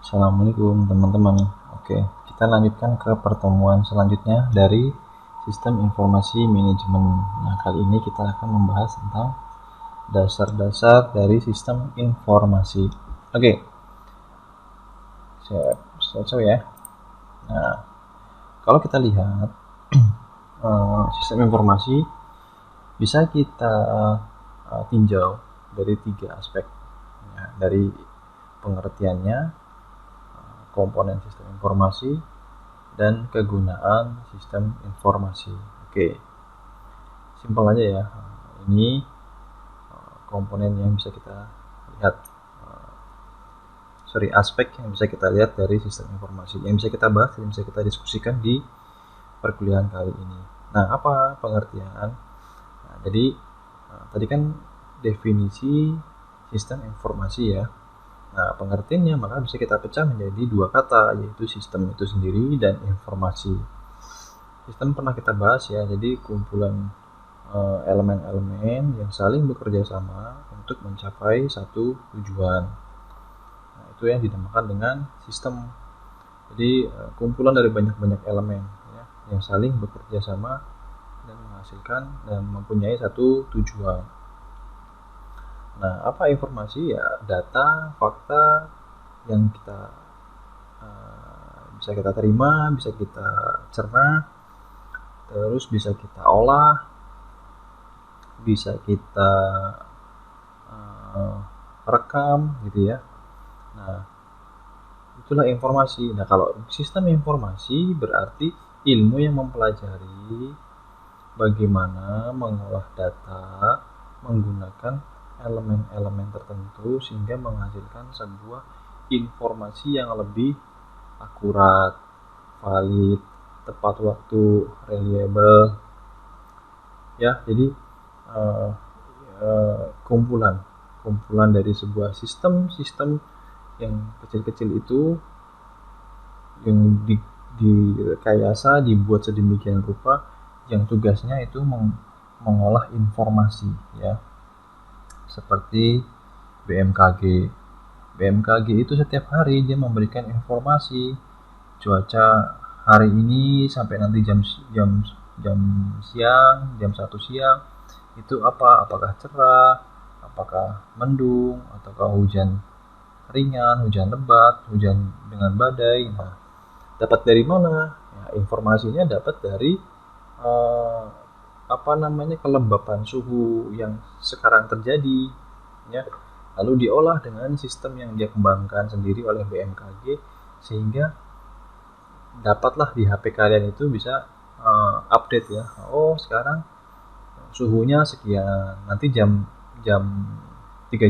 Assalamualaikum teman-teman. Oke, kita lanjutkan ke pertemuan selanjutnya dari sistem informasi manajemen. Nah, kali ini kita akan membahas tentang dasar-dasar dari sistem informasi. Oke, saya ya. Nah, kalau kita lihat sistem informasi bisa kita tinjau dari 3 aspek. Ya, dari pengertiannya, komponen sistem informasi, dan kegunaan sistem informasi. Oke, simpel aja ya. Ini komponen yang bisa kita lihat, aspek yang bisa kita lihat dari sistem informasi, yang bisa kita bahas, yang bisa kita diskusikan di perkuliahan kali ini. Nah, apa pengertian? Nah, jadi tadi kan definisi sistem informasi ya. Nah, pengertiannya maka bisa kita pecah menjadi 2 kata, yaitu sistem itu sendiri dan informasi. Sistem pernah kita bahas ya, jadi kumpulan elemen-elemen yang saling bekerja sama untuk mencapai satu tujuan. Nah, itu yang dinamakan dengan sistem. Jadi kumpulan dari banyak-banyak elemen ya, yang saling bekerja sama dan menghasilkan dan mempunyai satu tujuan. Nah, apa informasi? Ya, data, fakta yang bisa kita terima, bisa kita cerna, terus bisa kita olah, bisa kita rekam gitu ya. Nah, itulah informasi. Nah, kalau sistem informasi berarti ilmu yang mempelajari bagaimana mengolah data menggunakan elemen-elemen tertentu sehingga menghasilkan sebuah informasi yang lebih akurat, valid, tepat waktu, reliable. Ya, jadi kumpulan dari sebuah sistem yang kecil-kecil itu yang direkayasa, dibuat sedemikian rupa yang tugasnya itu mengolah informasi ya, seperti BMKG. BMKG itu setiap hari dia memberikan informasi cuaca hari ini sampai nanti jam siang, jam 1 siang itu apakah cerah, apakah mendung, ataukah hujan ringan, hujan lebat, hujan dengan badai. Nah, dapat dari mana? Ya, informasinya dapat dari kelembapan suhu yang sekarang terjadi ya, lalu diolah dengan sistem yang dia kembangkan sendiri oleh BMKG sehingga dapatlah di HP kalian itu bisa update ya. Oh, sekarang suhunya sekian, nanti jam 3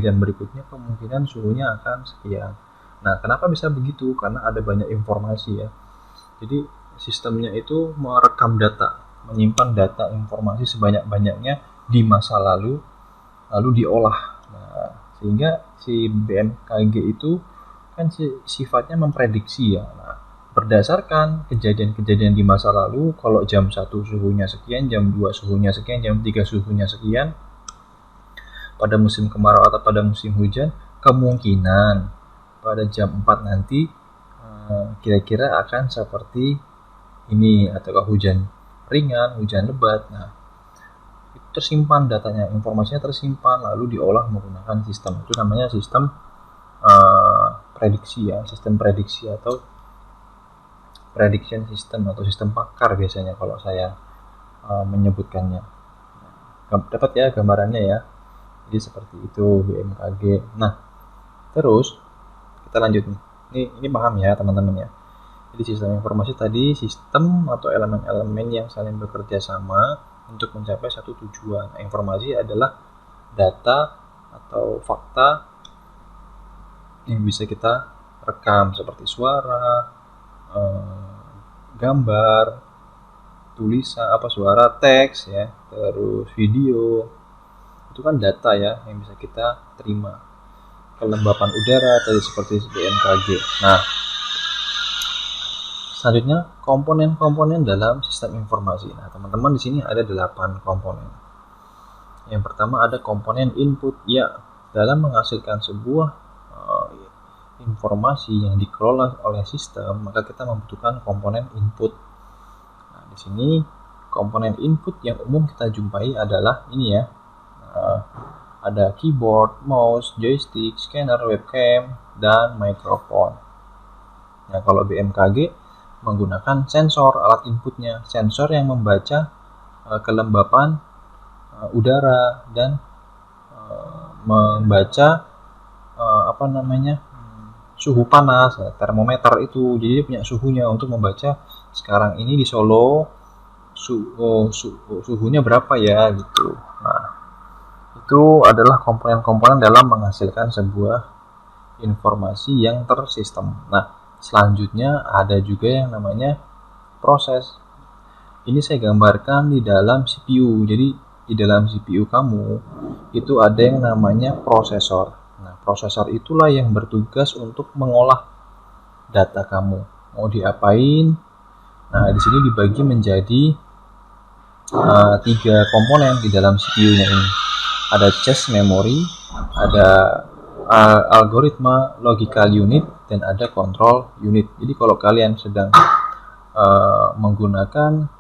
jam berikutnya kemungkinan suhunya akan sekian. Nah, kenapa bisa begitu? Karena ada banyak informasi ya. Jadi sistemnya itu merekam data, menyimpan data informasi sebanyak-banyaknya di masa lalu diolah. Nah, sehingga si BMKG itu kan sifatnya memprediksi ya. Nah, berdasarkan kejadian-kejadian di masa lalu, kalau jam 1 suhunya sekian, jam 2 suhunya sekian, jam 3 suhunya sekian, pada musim kemarau atau pada musim hujan, kemungkinan pada jam 4 nanti kira-kira akan seperti ini, ataukah hujan ringan, hujan lebat. Nah, itu tersimpan datanya, informasinya tersimpan lalu diolah menggunakan sistem. Itu namanya sistem prediksi ya, sistem prediksi atau prediction system atau sistem pakar biasanya kalau saya menyebutkannya. Dapat ya gambarannya ya. Jadi seperti itu BMKG. Nah, terus kita lanjut nih. Ini paham ya teman-teman ya. Jadi sistem informasi tadi sistem atau elemen-elemen yang saling bekerja sama untuk mencapai satu tujuan. Nah, informasi adalah data atau fakta yang bisa kita rekam seperti suara, gambar, tulisan, suara, teks ya, terus video. Itu kan data ya yang bisa kita terima. Kelembapan udara tadi seperti BMKG. Nah, selanjutnya komponen-komponen dalam sistem informasi. Nah, teman-teman di sini ada 8 komponen. Yang pertama ada komponen input ya, dalam menghasilkan sebuah informasi yang dikelola oleh sistem, maka kita membutuhkan komponen input. Nah, di sini komponen input yang umum kita jumpai adalah ini ya. Ada keyboard, mouse, joystick, scanner, webcam, dan mikrofon. Nah, kalau BMKG menggunakan sensor alat inputnya, sensor yang membaca kelembapan udara dan membaca suhu panas, termometer itu. Jadi dia punya suhunya untuk membaca sekarang ini di Solo suhunya berapa ya gitu. Nah, itu adalah komponen-komponen dalam menghasilkan sebuah informasi yang tersistem. Nah, selanjutnya ada juga yang namanya proses. Ini saya gambarkan di dalam CPU. Jadi di dalam CPU kamu itu ada yang namanya prosesor. Nah, prosesor itulah yang bertugas untuk mengolah data kamu. Mau diapain? Nah, di sini dibagi menjadi 3 komponen di dalam CPU-nya ini. Ada cache memory, ada algoritma logical unit, dan ada control unit. Jadi kalau kalian sedang menggunakan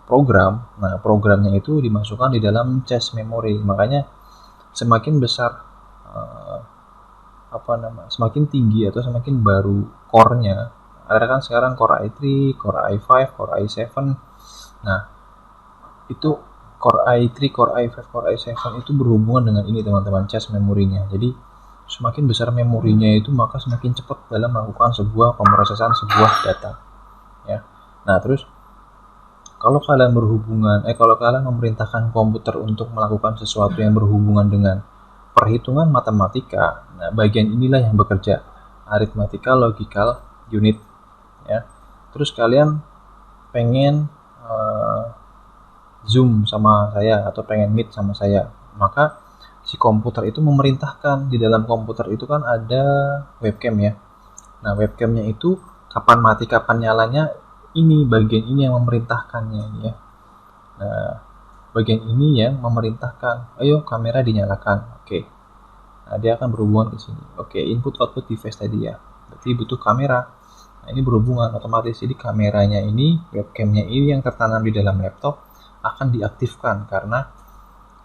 program, nah programnya itu dimasukkan di dalam cache memory. Makanya semakin besar semakin tinggi atau semakin baru core-nya. Ada kan sekarang Core i3, Core i5, Core i7. Nah, itu Core i3, Core i5, Core i7 itu berhubungan dengan ini teman-teman, cache memorinya. Jadi semakin besar memorinya itu maka semakin cepat dalam melakukan sebuah pemrosesan sebuah data. Ya. Nah, terus kalau kalian memerintahkan komputer untuk melakukan sesuatu yang berhubungan dengan perhitungan matematika, nah bagian inilah yang bekerja, arithmetical logical unit. Ya. Terus kalian pengen Zoom sama saya atau pengen Meet sama saya, maka si komputer itu memerintahkan. Di dalam komputer itu kan ada webcam ya. Nah, webcamnya itu kapan mati kapan nyalanya, ini bagian ini yang memerintahkannya ya. Nah, bagian ini yang memerintahkan, ayo kamera dinyalakan. Oke. Nah, dia akan berhubungan ke sini. Oke, input output device tadi ya. Berarti butuh kamera. Nah, ini berhubungan otomatis. Jadi kameranya ini, webcamnya ini yang tertanam di dalam laptop akan diaktifkan karena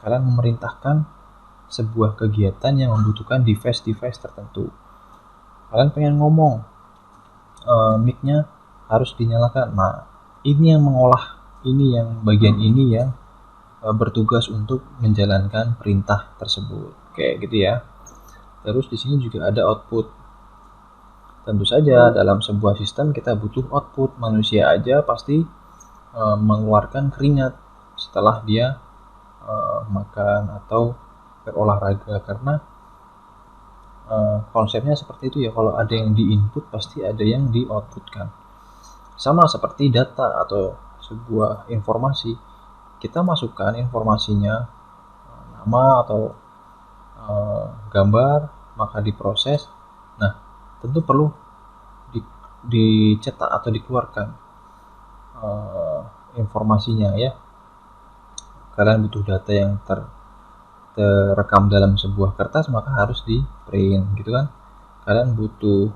kalian memerintahkan sebuah kegiatan yang membutuhkan device-device tertentu. Kalian pengen ngomong, mic-nya harus dinyalakan. Nah, ini yang mengolah, ini yang bagian ini yang bertugas untuk menjalankan perintah tersebut. Kayak gitu ya. Terus di sini juga ada output. Tentu saja dalam sebuah sistem kita butuh output. Manusia aja pasti mengeluarkan keringat setelah dia makan atau berolahraga, karena konsepnya seperti itu ya. Kalau ada yang di input pasti ada yang di outputkan. Sama seperti data atau sebuah informasi, kita masukkan informasinya, nama atau gambar, maka diproses. Nah, tentu perlu dicetak atau dikeluarkan informasinya ya. Kalian butuh data yang terekam dalam sebuah kertas, maka harus di print gitu kan. Kalian butuh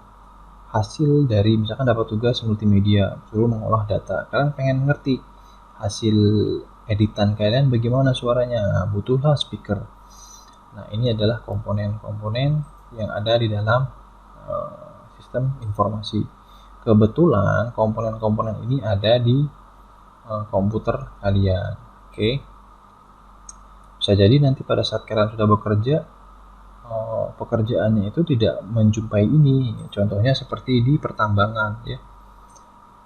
hasil dari, misalkan dapat tugas multimedia, suruh mengolah data. Kalian pengen ngerti hasil editan kalian bagaimana suaranya, butuhlah speaker. Nah, ini adalah komponen-komponen yang ada di dalam sistem informasi. Kebetulan komponen-komponen ini ada di komputer kalian. Oke. Bisa jadi nanti pada saat kalian sudah bekerja, pekerjaannya itu tidak menjumpai ini. Contohnya seperti di pertambangan ya.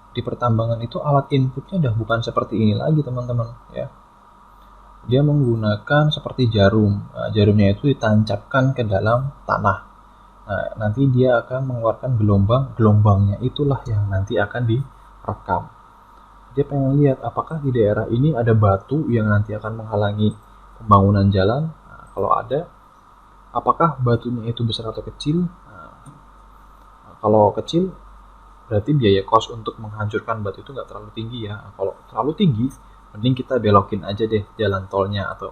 Di pertambangan itu alat inputnya udah bukan seperti ini lagi teman-teman ya. Dia menggunakan seperti jarum. Nah, jarumnya itu ditancapkan ke dalam tanah. Nah, nanti dia akan mengeluarkan gelombang. Gelombangnya itulah yang nanti akan direkam. Dia pengen lihat apakah di daerah ini ada batu yang nanti akan menghalangi pembangunan jalan. Nah, kalau ada, apakah batunya itu besar atau kecil? Nah, kalau kecil, berarti biaya kos untuk menghancurkan batu itu nggak terlalu tinggi ya. Nah, kalau terlalu tinggi, mending kita belokin aja deh jalan tolnya atau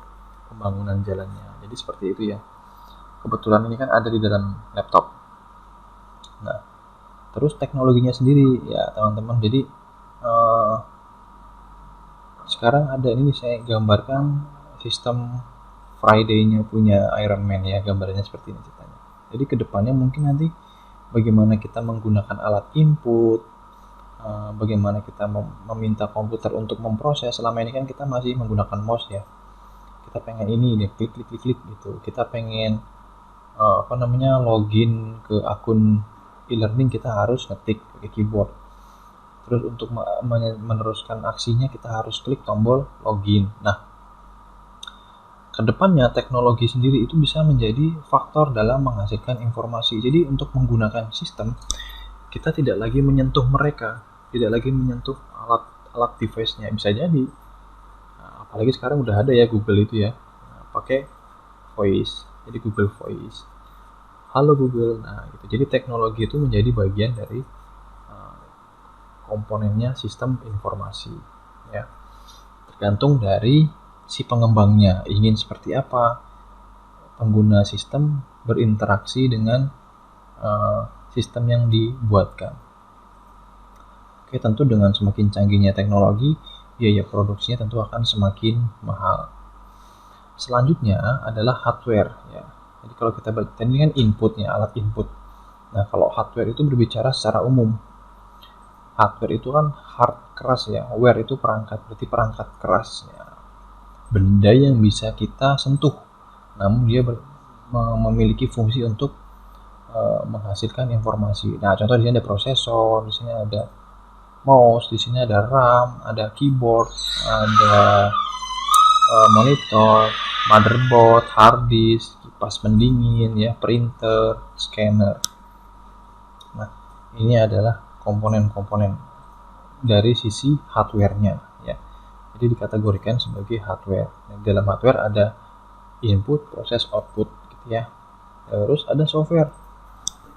pembangunan jalannya. Jadi seperti itu ya. Kebetulan ini kan ada di dalam laptop. Nah, terus teknologinya sendiri ya teman-teman. Jadi sekarang ada ini saya gambarkan sistem Friday-nya punya Iron Man ya, gambarnya seperti ini ceritanya. Jadi kedepannya mungkin nanti bagaimana kita menggunakan alat input, bagaimana kita meminta komputer untuk memproses. Selama ini kan kita masih menggunakan mouse ya. Kita pengen ini nih, klik klik klik klik gitu. Kita pengen login ke akun e-learning, kita harus ngetik pakai keyboard. Terus untuk meneruskan aksinya kita harus klik tombol login. Nah, kedepannya teknologi sendiri itu bisa menjadi faktor dalam menghasilkan informasi. Jadi untuk menggunakan sistem, kita tidak lagi menyentuh mereka, tidak lagi menyentuh alat device-nya. Bisa jadi, apalagi sekarang udah ada ya Google itu ya, pakai voice. Jadi Google Voice, halo Google. Nah, gitu. Jadi teknologi itu menjadi bagian dari komponennya sistem informasi ya, tergantung dari si pengembangnya ingin seperti apa pengguna sistem berinteraksi dengan sistem yang dibuatkan. Oke, tentu dengan semakin canggihnya teknologi, biaya produksinya tentu akan semakin mahal. Selanjutnya adalah hardware ya. Jadi kalau kita ini kan inputnya, alat input. Nah, kalau hardware itu berbicara secara umum. Hardware itu kan hard, keras ya, ware itu perangkat, berarti perangkat keras ya. Benda yang bisa kita sentuh, namun dia memiliki fungsi untuk menghasilkan informasi. Nah, contoh di sini ada prosesor, di sini ada mouse, di sini ada RAM, ada keyboard, ada monitor, motherboard, hard disk, kipas pendingin ya, printer, scanner. Nah, ini adalah komponen-komponen dari sisi hardware-nya ya. Jadi dikategorikan sebagai hardware. Nah, dalam hardware ada input, proses, output gitu ya. Terus ada software.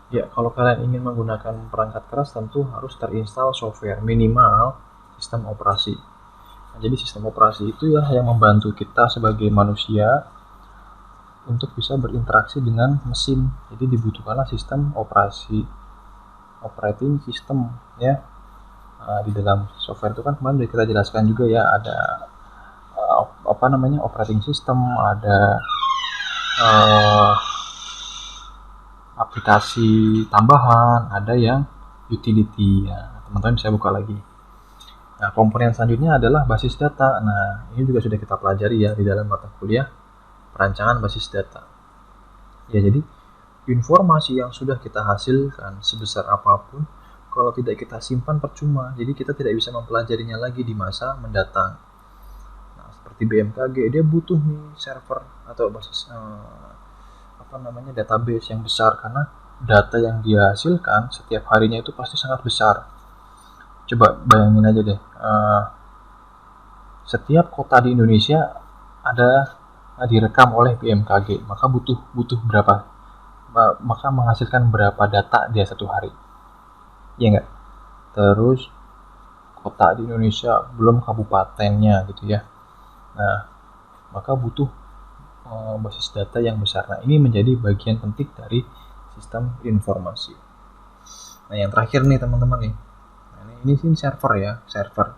Ya, kalau kalian ingin menggunakan perangkat keras tentu harus terinstall software, minimal sistem operasi. Nah, jadi sistem operasi itu ya yang membantu kita sebagai manusia untuk bisa berinteraksi dengan mesin. Jadi dibutuhkanlah sistem operasi, operating system ya. Di dalam software itu kan kemarin sudah kita jelaskan juga ya, ada operating system, ada aplikasi tambahan, ada yang utility ya. Teman-teman bisa buka lagi. Nah, komponen selanjutnya adalah basis data. Nah, ini juga sudah kita pelajari ya di dalam mata kuliah perancangan basis data. Ya, jadi informasi yang sudah kita hasilkan sebesar apapun, kalau tidak kita simpan percuma. Jadi kita tidak bisa mempelajarinya lagi di masa mendatang. Nah, seperti BMKG, dia butuh nih server atau basis database yang besar, karena data yang dia hasilkan setiap harinya itu pasti sangat besar. Coba bayangin aja deh, setiap kota di Indonesia ada direkam oleh BMKG, maka butuh berapa? Maka menghasilkan berapa data dia satu hari, ya enggak? Terus kota di Indonesia belum kabupatennya gitu ya. Nah, maka butuh basis data yang besar. Nah, ini menjadi bagian penting dari sistem informasi. Nah, yang terakhir nih teman-teman nih, nah, ini sih server ya, server.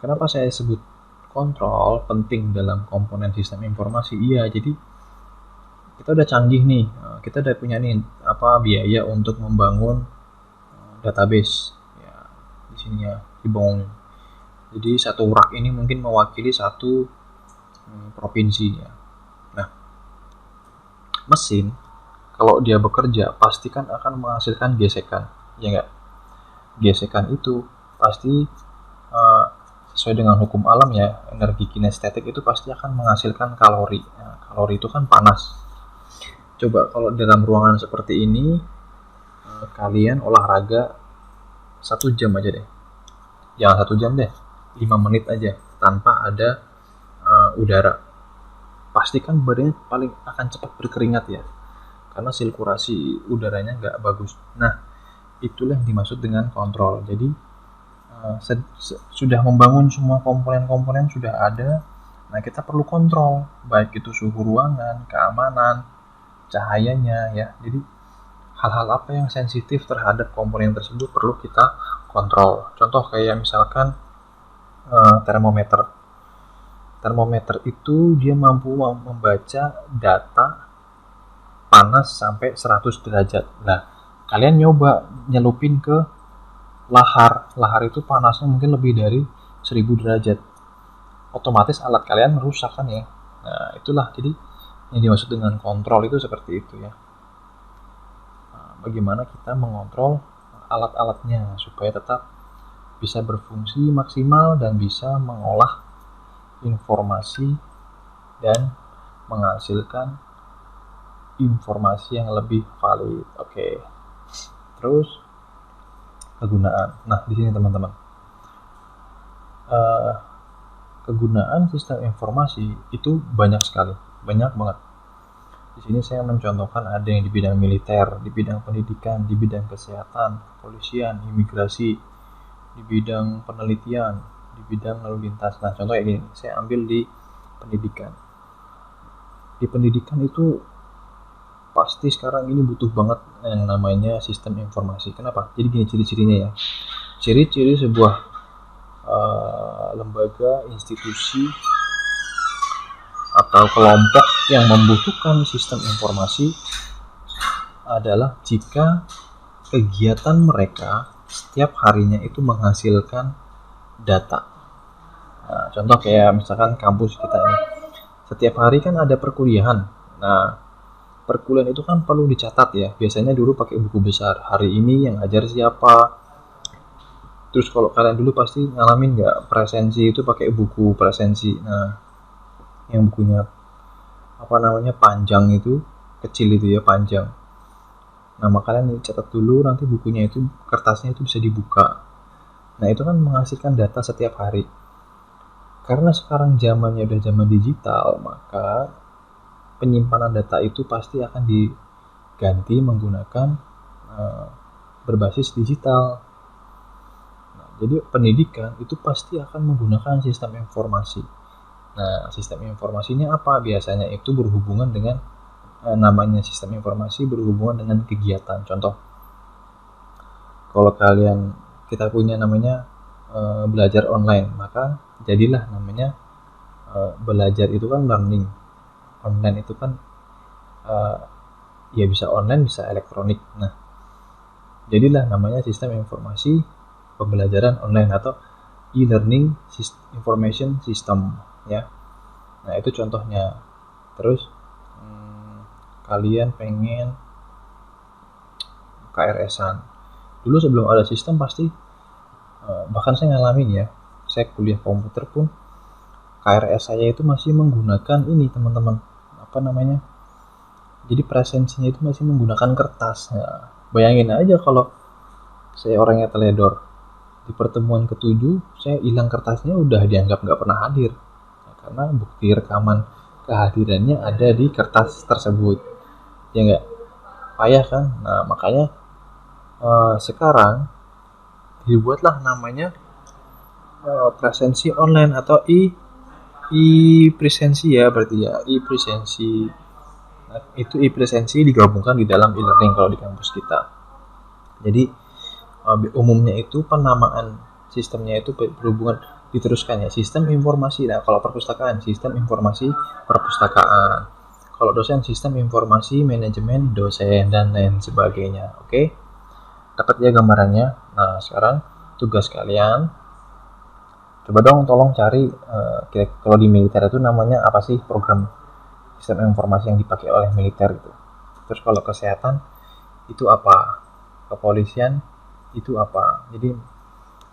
Kenapa saya sebut kontrol penting dalam komponen sistem informasi? Iya, jadi kita udah canggih nih, kita udah punya nih biaya untuk membangun database ya, di sini ya dibangun. Jadi satu rak ini mungkin mewakili satu provinsi ya. Nah, mesin kalau dia bekerja pasti kan akan menghasilkan gesekan, ya enggak? Gesekan itu pasti sesuai dengan hukum alam ya, energi kinestetik itu pasti akan menghasilkan kalori. Nah, kalori itu kan panas. Coba kalau dalam ruangan seperti ini kalian olahraga 1 jam aja deh, jangan 1 jam deh, 5 menit aja tanpa ada udara, pastikan badannya paling akan cepat berkeringat ya, karena sirkulasi udaranya nggak bagus. Nah, itulah yang dimaksud dengan kontrol. Jadi sudah membangun semua komponen-komponen sudah ada. Nah, kita perlu kontrol, baik itu suhu ruangan, keamanan, cahayanya ya. Jadi hal-hal apa yang sensitif terhadap komponen tersebut perlu kita kontrol. Contoh kayak misalkan termometer. Termometer itu dia mampu membaca data panas sampai 100 derajat. Nah, kalian nyoba nyelupin ke lahar. Lahar itu panasnya mungkin lebih dari 1000 derajat. Otomatis alat kalian rusak kan ya. Nah, itulah jadi yang dimaksud dengan kontrol itu seperti itu ya. Nah, bagaimana kita mengontrol alat-alatnya supaya tetap bisa berfungsi maksimal dan bisa mengolah informasi dan menghasilkan informasi yang lebih valid. Oke. Terus kegunaan. Nah, di sini teman-teman. Kegunaan sistem informasi itu banyak sekali, banyak banget. Di sini saya mencontohkan ada yang di bidang militer, di bidang pendidikan, di bidang kesehatan, kepolisian, imigrasi, di bidang penelitian, di bidang lalu lintas. Nah, contoh kayak gini, saya ambil di pendidikan. Di pendidikan itu pasti sekarang ini butuh banget yang namanya sistem informasi. Kenapa? Jadi gini ciri-cirinya ya. Ciri-ciri sebuah lembaga, institusi, atau kelompok yang membutuhkan sistem informasi adalah jika kegiatan mereka setiap harinya itu menghasilkan data. Nah, contoh kayak misalkan kampus kita ini, setiap hari kan ada perkuliahan. Nah, perkuliahan itu kan perlu dicatat ya. Biasanya dulu pakai buku besar. Hari ini yang ngajar siapa. Terus kalau kalian dulu pasti ngalamin nggak presensi itu pakai buku presensi. Nah, yang bukunya apa namanya panjang itu, kecil itu ya panjang. Nama kalian dicatat dulu, nanti bukunya itu kertasnya itu bisa dibuka. Nah, itu kan menghasilkan data setiap hari. Karena sekarang zamannya udah zaman digital, maka penyimpanan data itu pasti akan diganti menggunakan berbasis digital. Nah, jadi pendidikan itu pasti akan menggunakan sistem informasi. Nah, sistem informasinya apa? Biasanya itu berhubungan dengan namanya sistem informasi berhubungan dengan kegiatan. Contoh, kalau kita punya namanya belajar online, maka jadilah namanya belajar itu kan learning. Online itu kan ya bisa online, bisa elektronik. Nah, jadilah namanya sistem informasi pembelajaran online atau e-learning information system ya. Nah, itu contohnya. Terus kalian pengen KRS-an. Dulu sebelum ada sistem pasti bahkan saya ngalamin ya. Saya kuliah komputer pun KRS saya itu masih menggunakan ini teman-teman. Apa namanya? Jadi presensinya itu masih menggunakan kertas. Nah, bayangin aja kalau saya orangnya teledor. Di pertemuan ke-7 saya hilang kertasnya udah dianggap nggak pernah hadir. Nah, karena bukti rekaman kehadirannya ada di kertas tersebut. Ya nggak? Payah kan? Nah, makanya sekarang dibuatlah namanya presensi online atau e-presensi ya berarti ya e-presensi. Nah, itu e-presensi digabungkan di dalam e-learning kalau di kampus kita. Jadi umumnya itu penamaan sistemnya itu berhubungan diteruskan ya sistem informasi. Nah, kalau perpustakaan sistem informasi perpustakaan. Kalau dosen sistem informasi manajemen dosen dan lain sebagainya. Oke. Dapat ya gambarannya. Nah, sekarang tugas kalian coba dong tolong cari kalau di militer itu namanya apa sih program sistem informasi yang dipakai oleh militer itu. Terus kalau kesehatan itu apa? Kepolisian itu apa? Jadi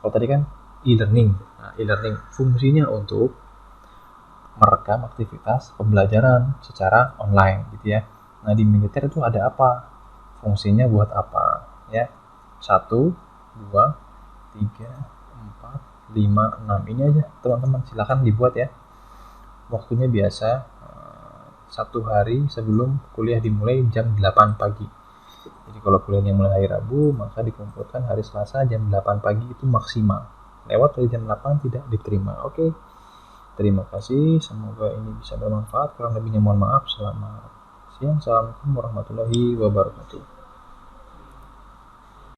kalau tadi kan e-learning. Nah, e-learning fungsinya untuk merekam aktivitas pembelajaran secara online gitu ya. Nah, di militer itu ada apa? Fungsinya buat apa? Ya. 1, 2, 3, 4, 5, 6 ini aja teman-teman, silakan dibuat ya. Waktunya biasa 1 hari sebelum kuliah dimulai jam 8 pagi. Jadi kalau kuliahnya mulai hari Rabu, maka dikumpulkan hari Selasa jam 8 pagi itu maksimal. Lewat dari jam 8 tidak diterima. Oke. Terima kasih, semoga ini bisa bermanfaat. Kurang lebihnya mohon maaf. Selamat siang. Assalamualaikum warahmatullahi wabarakatuh.